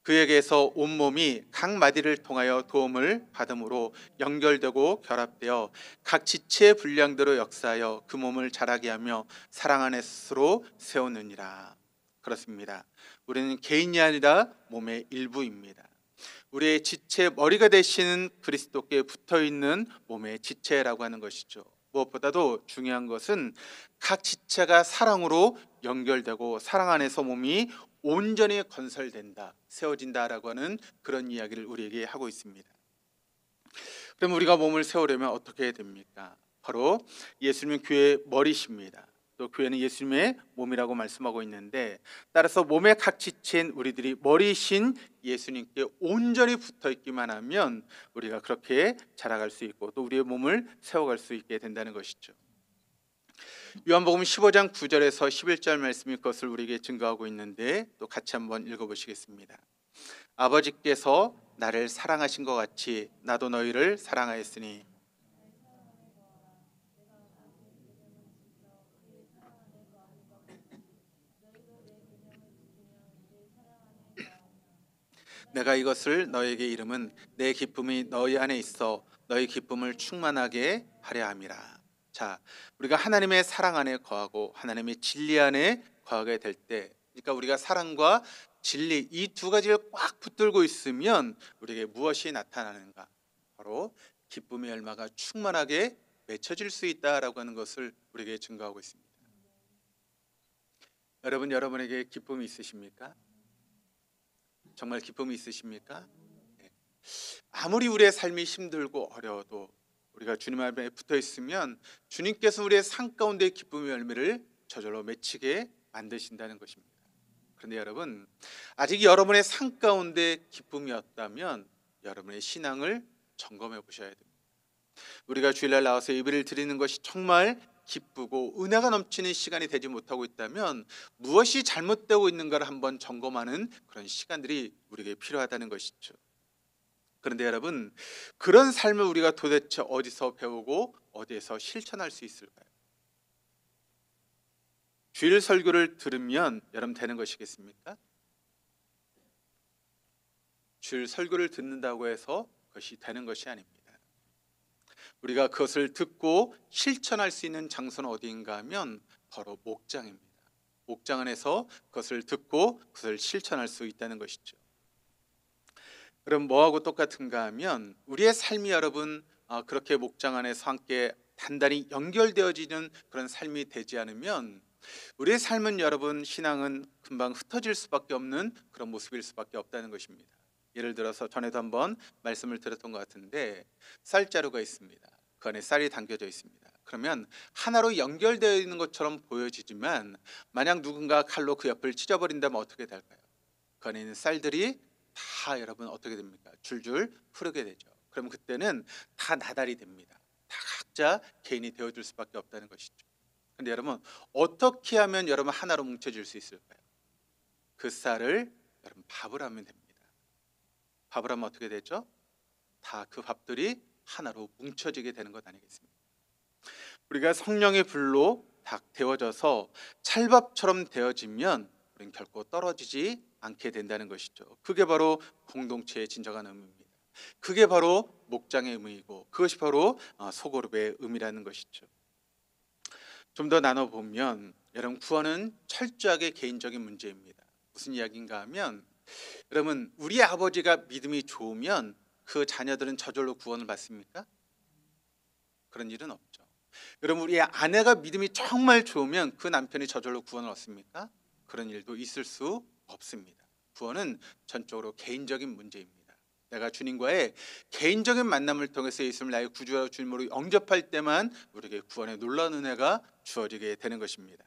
그에게서 온몸이 각 마디를 통하여 도움을 받음으로 연결되고 결합되어 각 지체의 분량대로 역사하여 그 몸을 자라게 하며 사랑 안에 스스로 세우느니라. 그렇습니다. 우리는 개인이 아니라 몸의 일부입니다. 우리의 지체, 머리가 되시는 그리스도께 붙어있는 몸의 지체라고 하는 것이죠. 무엇보다도 중요한 것은 각 지체가 사랑으로 연결되고 사랑 안에서 몸이 온전히 건설된다, 세워진다라고 하는 그런 이야기를 우리에게 하고 있습니다. 그럼 우리가 몸을 세우려면 어떻게 해야 됩니까? 바로 예수님은 교회의 머리십니다. 또 교회는 예수님의 몸이라고 말씀하고 있는데, 따라서 몸의 각 지체인 우리들이 머리신 예수님께 온전히 붙어 있기만 하면 우리가 그렇게 자라갈 수 있고 또 우리의 몸을 세워갈 수 있게 된다는 것이죠. 요한복음 15장 9절에서 11절 말씀이 그것을 우리에게 증거하고 있는데, 또 같이 한번 읽어보시겠습니다. 아버지께서 나를 사랑하신 것 같이 나도 너희를 사랑하였으니 내가 이것을 너희에게 이름은 내 기쁨이 너희 안에 있어 너희 기쁨을 충만하게 하려 함이라. 자, 우리가 하나님의 사랑 안에 거하고 하나님의 진리 안에 거하게 될 때, 그러니까 우리가 사랑과 진리 이 두 가지를 꽉 붙들고 있으면 우리에게 무엇이 나타나는가? 바로 기쁨의 열마가 충만하게 맺혀질 수 있다라고 하는 것을 우리에게 증거하고 있습니다. 여러분, 여러분에게 기쁨이 있으십니까? 정말 기쁨이 있으십니까? 네. 아무리 우리의 삶이 힘들고 어려워도 우리가 주님 앞에 붙어 있으면 주님께서 우리의 삶 가운데 기쁨의 열매를 저절로 맺히게 만드신다는 것입니다. 그런데 여러분, 아직 여러분의 삶 가운데 기쁨이 없다면 여러분의 신앙을 점검해 보셔야 됩니다. 우리가 주일날 나와서 예배를 드리는 것이 정말 기쁘고 은혜가 넘치는 시간이 되지 못하고 있다면 무엇이 잘못되고 있는가를 한번 점검하는 그런 시간들이 우리에게 필요하다는 것이죠. 그런데 여러분, 그런 삶을 우리가 도대체 어디서 배우고 어디에서 실천할 수 있을까요? 주일 설교를 들으면 여러분 되는 것이겠습니까? 주일 설교를 듣는다고 해서 그것이 되는 것이 아닙니다. 우리가 그것을 듣고 실천할 수 있는 장소는 어디인가 하면 바로 목장입니다. 목장 안에서 그것을 듣고 그것을 실천할 수 있다는 것이죠. 그럼 뭐하고 똑같은가 하면 우리의 삶이 여러분 그렇게 목장 안에서 함께 단단히 연결되어지는 그런 삶이 되지 않으면 우리의 삶은 여러분, 신앙은 금방 흩어질 수밖에 없는 그런 모습일 수밖에 없다는 것입니다. 예를 들어서 전에도 한번 말씀을 드렸던 것 같은데, 쌀자루가 있습니다. 그 안에 쌀이 담겨져 있습니다. 그러면 하나로 연결되어 있는 것처럼 보여지지만 만약 누군가 칼로 그 옆을 찢어버린다면 어떻게 될까요? 그 안에 있는 쌀들이 다 여러분 어떻게 됩니까? 줄줄 흐르게 되죠. 그럼 그때는 다 나달이 됩니다. 다 각자 개인이 되어줄 수밖에 없다는 것이죠. 근데 여러분, 어떻게 하면 여러분 하나로 뭉쳐질 수 있을까요? 그 쌀을 여러분 밥을 하면 됩니다. 밥을 하면 어떻게 되죠? 다 그 밥들이 하나로 뭉쳐지게 되는 것 아니겠습니까? 우리가 성령의 불로 다 데워져서 찰밥처럼 되어지면 우리는 결코 떨어지지 않게 된다는 것이죠. 그게 바로 공동체의 진정한 의미입니다. 그게 바로 목장의 의미이고 그것이 바로 소그룹의 의미라는 것이죠. 좀 더 나눠보면 여러분, 구원은 철저하게 개인적인 문제입니다. 무슨 이야기인가 하면 여러분, 우리 아버지가 믿음이 좋으면 그 자녀들은 저절로 구원을 받습니까? 그런 일은 없죠. 여러분, 우리 아내가 믿음이 정말 좋으면 그 남편이 저절로 구원을 얻습니까? 그런 일도 있을 수 없습니다. 구원은 전적으로 개인적인 문제입니다. 내가 주님과의 개인적인 만남을 통해서 예수님을 나의 구주와 주님으로 영접할 때만 우리에게 구원의 놀라운 은혜가 주어지게 되는 것입니다.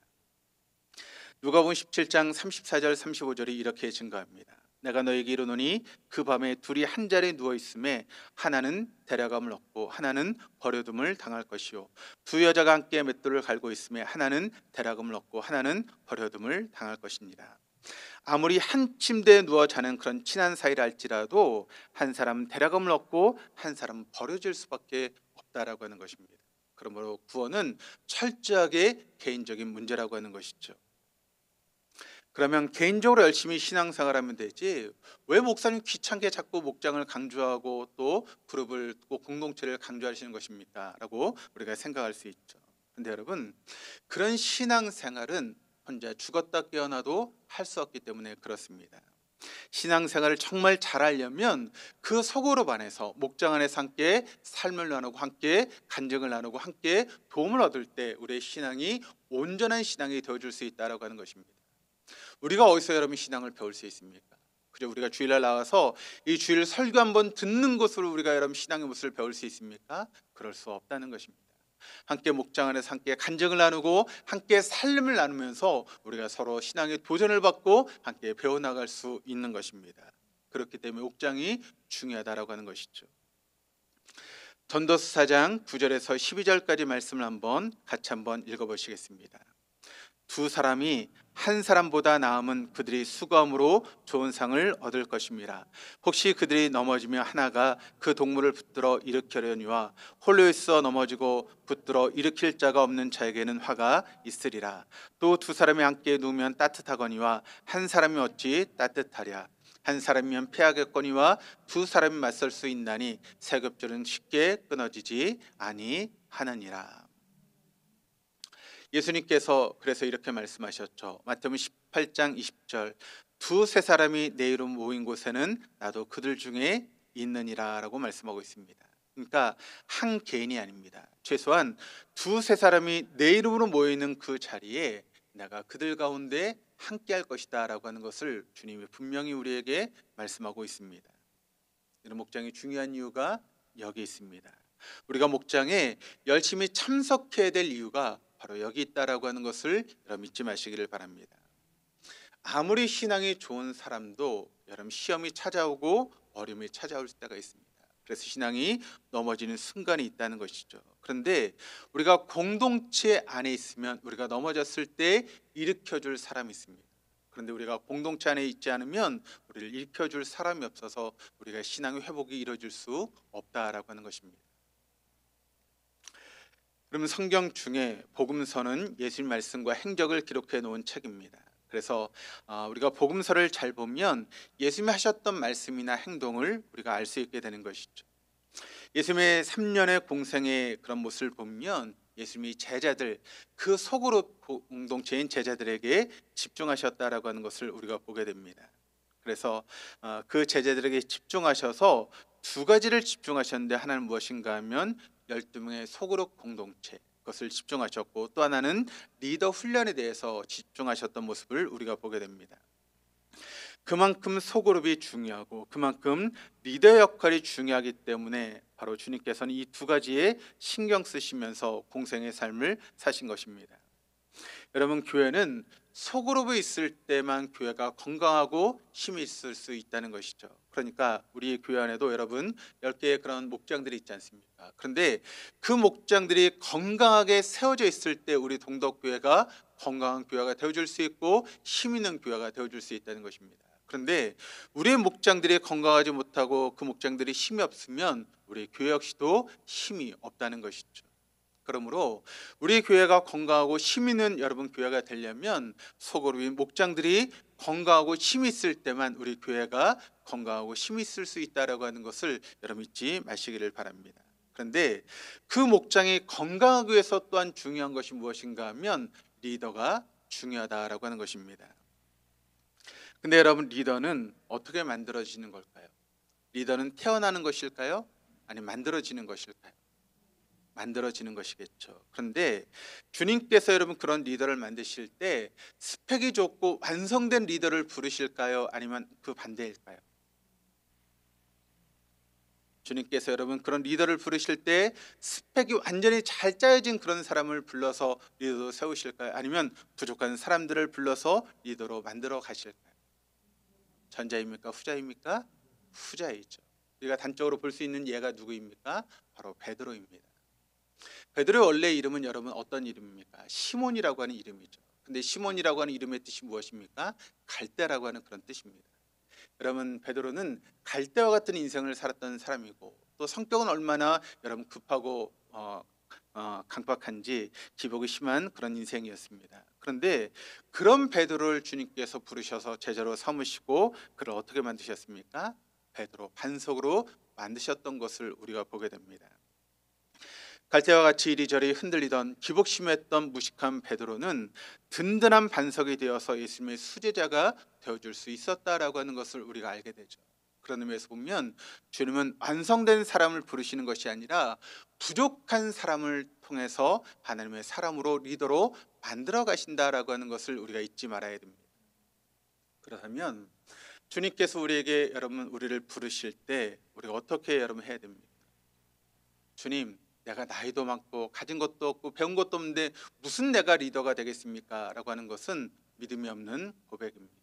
누가복음 17장 34절 35절이 이렇게 증거합니다. 내가 너에게 이르노니 그 밤에 둘이 한 자리에 누워 있음에 하나는 데려감을 얻고 하나는 버려둠을 당할 것이요 두 여자가 함께 맷돌을 갈고 있음에 하나는 데려감을 얻고 하나는 버려둠을 당할 것이니라. 아무리 한 침대에 누워 자는 그런 친한 사이라 할지라도 한 사람은 데려감을 얻고 한 사람은 버려질 수밖에 없다라고 하는 것입니다. 그러므로 구원은 철저하게 개인적인 문제라고 하는 것이죠. 그러면 개인적으로 열심히 신앙생활하면 되지 왜 목사님 귀찮게 자꾸 목장을 강조하고 또 그룹을 또 공동체를 강조하시는 것입니까? 라고 우리가 생각할 수 있죠. 근데 여러분, 그런 신앙생활은 혼자 죽었다 깨어나도 할 수 없기 때문에 그렇습니다. 신앙생활을 정말 잘하려면 그 소그룹 안에서 목장 안에서 함께 삶을 나누고 함께 간증을 나누고 함께 도움을 얻을 때 우리의 신앙이 온전한 신앙이 되어줄 수 있다고 하는 것입니다. 우리가 어디서 여러분 신앙을 배울 수 있습니까? 그죠? 우리가 주일날 나와서 이 주일 설교 한번 듣는 것으로 우리가 여러분 신앙의 모습을 배울 수 있습니까? 그럴 수 없다는 것입니다. 함께 목장 안에서 함께 간증을 나누고 함께 삶을 나누면서 우리가 서로 신앙의 도전을 받고 함께 배워나갈 수 있는 것입니다. 그렇기 때문에 목장이 중요하다고 하는 것이죠. 전도서 4장 9절에서 12절까지 말씀을 같이 한번 읽어보시겠습니다. 두 사람이 한 사람보다 나음은 그들이 수고함으로 좋은 상을 얻을 것입니다. 혹시 그들이 넘어지며 하나가 그 동물을 붙들어 일으키려니와 홀로 있어 넘어지고 붙들어 일으킬 자가 없는 자에게는 화가 있으리라. 또 두 사람이 함께 누우면 따뜻하거니와 한 사람이 어찌 따뜻하랴. 한 사람이면 패하겠거니와 두 사람이 맞설 수 있나니 세 겹줄은 쉽게 끊어지지 아니하느니라. 예수님께서 그래서 이렇게 말씀하셨죠. 마태복음 18장 20절 두세 사람이 내 이름 모인 곳에는 나도 그들 중에 있느니라 라고 말씀하고 있습니다. 그러니까 한 개인이 아닙니다. 최소한 두세 사람이 내 이름으로 모이는 그 자리에 내가 그들 가운데 함께 할 것이다 라고 하는 것을 주님이 분명히 우리에게 말씀하고 있습니다. 이런 목장이 중요한 이유가 여기 있습니다. 우리가 목장에 열심히 참석해야 될 이유가 바로 여기 있다라고 하는 것을 여러분 잊지 마시기를 바랍니다. 아무리 신앙이 좋은 사람도 여러분 시험이 찾아오고 어려움이 찾아올 때가 있습니다. 그래서 신앙이 넘어지는 순간이 있다는 것이죠. 그런데 우리가 공동체 안에 있으면 우리가 넘어졌을 때 일으켜줄 사람이 있습니다. 그런데 우리가 공동체 안에 있지 않으면 우리를 일으켜줄 사람이 없어서 우리가 신앙의 회복이 이루어질 수 없다라고 하는 것입니다. 그러면 성경 중에 복음서는 예수님 말씀과 행적을 기록해 놓은 책입니다. 그래서 우리가 복음서를 잘 보면 예수님이 하셨던 말씀이나 행동을 우리가 알 수 있게 되는 것이죠. 예수님의 3년의 공생의 그런 모습을 보면 예수님이 제자들, 그 소그룹 공동체인 제자들에게 집중하셨다라고 하는 것을 우리가 보게 됩니다. 그래서 그 제자들에게 집중하셔서 두 가지를 집중하셨는데, 하나는 무엇인가 하면 12명의 소그룹 공동체, 그것을 집중하셨고, 또 하나는 리더 훈련에 대해서 집중하셨던 모습을 우리가 보게 됩니다. 그만큼 소그룹이 중요하고 그만큼 리더 역할이 중요하기 때문에 바로 주님께서는 이 두 가지에 신경 쓰시면서 공생의 삶을 사신 것입니다. 여러분, 교회는 소그룹이 있을 때만 교회가 건강하고 힘이 있을 수 있다는 것이죠. 그러니까 우리 교회 안에도 여러분 10개의 그런 목장들이 있지 않습니까? 그런데 그 목장들이 건강하게 세워져 있을 때 우리 동덕교회가 건강한 교회가 되어줄 수 있고 힘 있는 교회가 되어줄 수 있다는 것입니다. 그런데 우리의 목장들이 건강하지 못하고 그 목장들이 힘이 없으면 우리 교회 역시도 힘이 없다는 것이죠. 그러므로 우리 교회가 건강하고 힘 있는 여러분 교회가 되려면 소그룹인 목장들이 건강하고 힘이 있을 때만 우리 교회가 건강하고 힘이 있을 수 있다라고 하는 것을 여러분 잊지 마시기를 바랍니다. 그런데 그 목장이 건강하기 위해서 또한 중요한 것이 무엇인가 하면 리더가 중요하다라고 하는 것입니다. 근데 여러분, 리더는 어떻게 만들어지는 걸까요? 리더는 태어나는 것일까요? 아니면 만들어지는 것일까요? 만들어지는 것이겠죠. 그런데 주님께서 여러분 그런 리더를 만드실 때 스펙이 좋고 완성된 리더를 부르실까요? 아니면 그 반대일까요? 주님께서 여러분 그런 리더를 부르실 때 스펙이 완전히 잘 짜여진 그런 사람을 불러서 리더로 세우실까요? 아니면 부족한 사람들을 불러서 리더로 만들어 가실까요? 전자입니까? 후자입니까? 후자이죠. 우리가 단적으로 볼 수 있는 예가 누구입니까? 바로 베드로입니다. 베드로의 원래 이름은 여러분 어떤 이름입니까? 시몬이라고 하는 이름이죠. 근데 시몬이라고 하는 이름의 뜻이 무엇입니까? 갈대라고 하는 그런 뜻입니다. 여러분 베드로는 갈대와 같은 인생을 살았던 사람이고 또 성격은 얼마나 여러분 급하고 강박한지 기복이 심한 그런 인생이었습니다. 그런데 그런 베드로를 주님께서 부르셔서 제자로 삼으시고 그를 어떻게 만드셨습니까? 베드로 반석으로 만드셨던 것을 우리가 보게 됩니다. 갈대와 같이 이리저리 흔들리던 기복심했던 무식한 베드로는 든든한 반석이 되어서 예수님의 수제자가 되어줄 수 있었다라고 하는 것을 우리가 알게 되죠. 그런 의미에서 보면 주님은 완성된 사람을 부르시는 것이 아니라 부족한 사람을 통해서 하나님의 사람으로 리더로 만들어 가신다라고 하는 것을 우리가 잊지 말아야 됩니다. 그렇다면 주님께서 우리에게 여러분 우리를 부르실 때 우리가 어떻게 여러분 해야 됩니까? 주님, 내가 나이도 많고 가진 것도 없고 배운 것도 없는데 무슨 내가 리더가 되겠습니까? 라고 하는 것은 믿음이 없는 고백입니다.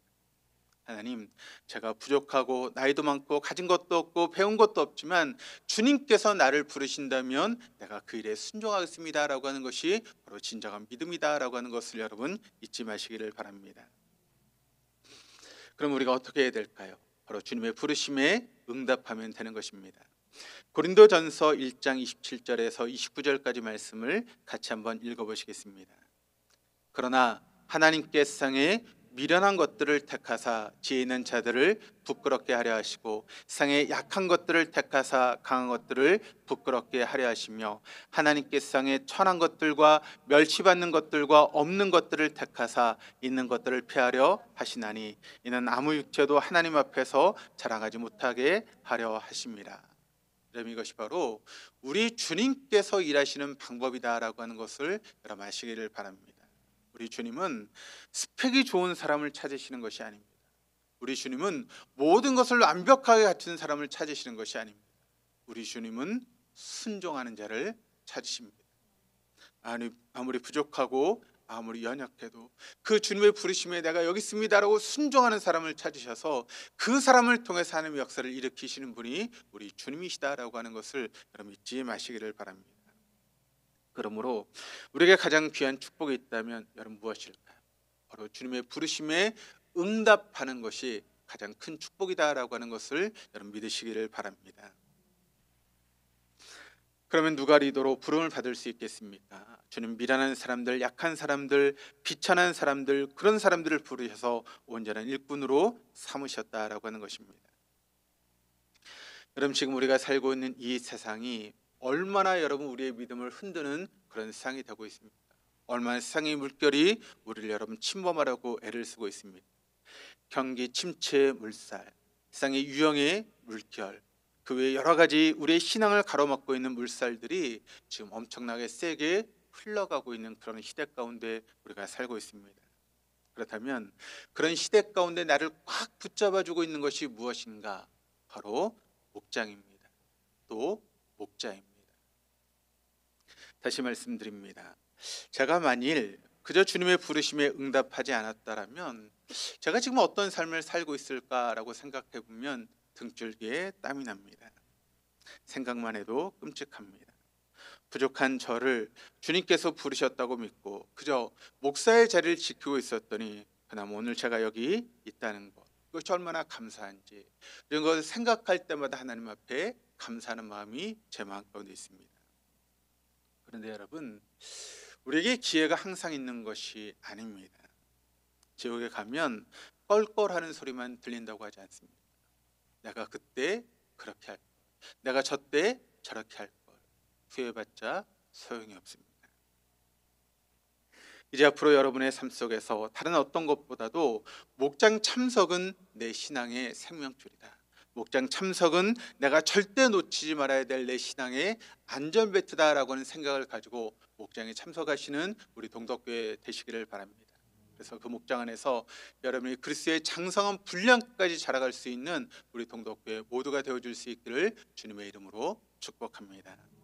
하나님, 제가 부족하고 나이도 많고 가진 것도 없고 배운 것도 없지만 주님께서 나를 부르신다면 내가 그 일에 순종하겠습니다 라고 하는 것이 바로 진정한 믿음이다 라고 하는 것을 여러분 잊지 마시기를 바랍니다. 그럼 우리가 어떻게 해야 될까요? 바로 주님의 부르심에 응답하면 되는 것입니다. 고린도전서 1장 27절에서 29절까지 말씀을 같이 한번 읽어보시겠습니다. 그러나 하나님께 세상에 미련한 것들을 택하사 지혜 있는 자들을 부끄럽게 하려 하시고 세상에 약한 것들을 택하사 강한 것들을 부끄럽게 하려 하시며 하나님께 세상에 천한 것들과 멸시받는 것들과 없는 것들을 택하사 있는 것들을 피하려 하시나니 이는 아무 육체도 하나님 앞에서 자랑하지 못하게 하려 하심이라. 이것이 바로 우리 주님께서 일하시는 방법이다라고 하는 것을 여러분 아시기를 바랍니다. 우리 주님은 스펙이 좋은 사람을 찾으시는 것이 아닙니다. 우리 주님은 모든 것을 완벽하게 갖춘 사람을 찾으시는 것이 아닙니다. 우리 주님은 순종하는 자를 찾으십니다. 아무리 부족하고 아무리 연약해도 그 주님의 부르심에 내가 여기 있습니다라고 순종하는 사람을 찾으셔서 그 사람을 통해서 하나님의 역사를 일으키시는 분이 우리 주님이시다라고 하는 것을 여러분 잊지 마시기를 바랍니다. 그러므로 우리에게 가장 귀한 축복이 있다면 여러분 무엇일까요? 바로 주님의 부르심에 응답하는 것이 가장 큰 축복이다라고 하는 것을 여러분 믿으시기를 바랍니다. 그러면 누가 리더로 부름을 받을 수 있겠습니까? 주님 미련한 사람들, 약한 사람들, 비천한 사람들, 그런 사람들을 부르셔서 온전한 일꾼으로 삼으셨다라고 하는 것입니다. 여러분 지금 우리가 살고 있는 이 세상이 얼마나 여러분 우리의 믿음을 흔드는 그런 세상이 되고 있습니다. 얼마나 세상의 물결이 우리를 여러분 침범하려고 애를 쓰고 있습니다. 경기 침체의 물살, 세상의 유형의 물결, 그 외에 여러 가지 우리의 신앙을 가로막고 있는 물살들이 지금 엄청나게 세게 흘러가고 있는 그런 시대 가운데 우리가 살고 있습니다. 그렇다면 그런 시대 가운데 나를 꽉 붙잡아주고 있는 것이 무엇인가? 바로 목장입니다. 또 목자입니다. 다시 말씀드립니다. 제가 만일 그저 주님의 부르심에 응답하지 않았다면 제가 지금 어떤 삶을 살고 있을까라고 생각해 보면 등줄기에 땀이 납니다. 생각만 해도 끔찍합니다. 부족한 저를 주님께서 부르셨다고 믿고 그저 목사의 자리를 지키고 있었더니 그나마 오늘 제가 여기 있다는 것, 그것이 얼마나 감사한지 이런 것을 생각할 때마다 하나님 앞에 감사하는 마음이 제 마음 가운데 있습니다. 그런데 여러분 우리에게 기회가 항상 있는 것이 아닙니다. 지옥에 가면 껄껄하는 소리만 들린다고 하지 않습니까? 내가 그때 그렇게 할 걸, 내가 저때 저렇게 할 걸, 후회해봤자 소용이 없습니다. 이제 앞으로 여러분의 삶 속에서 다른 어떤 것보다도 목장 참석은 내 신앙의 생명줄이다. 목장 참석은 내가 절대 놓치지 말아야 될 내 신앙의 안전벨트다라고 하는 생각을 가지고 목장에 참석하시는 우리 동덕교회 되시기를 바랍니다. 그래서 그 목장 안에서 여러분이 그리스도의 장성한 분량까지 자라갈 수 있는 우리 동덕교회 모두가 되어줄 수 있기를 주님의 이름으로 축복합니다.